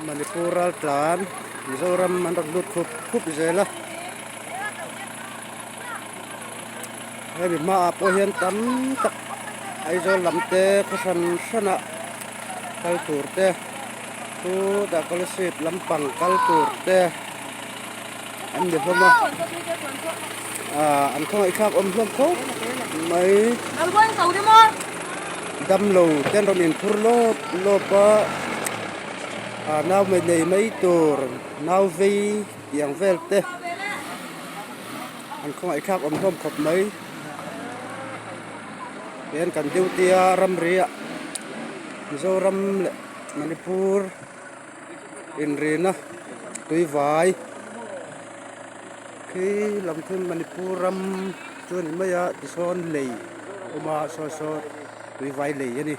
Manipural tlan Mizoram mandak lut khup zela hei ma apo hian tam tak ai zo lamte khasan sana kal turte tu da kalasit lampang kal turte an de homa an khong ai khak om hlom kho mai dam lo ten ron in phur lo pa nào mình này mấy tur nào vi yang vel te anh không ai khác ông không khop mấy bên cần tiêu tia ram ria Mizoram Manipur in rina tui vai khi làm thêm Manipuram cho nên mấy à son lì oma so tui vai lì vậy đi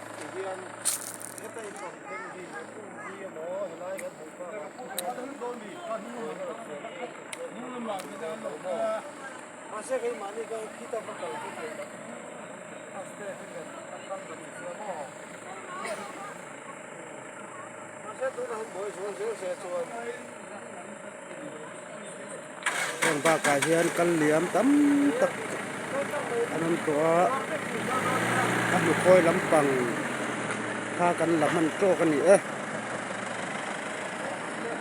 Yang bakahian kan liam tam tak anam tua anu koi lampang pha kan laman to kan ni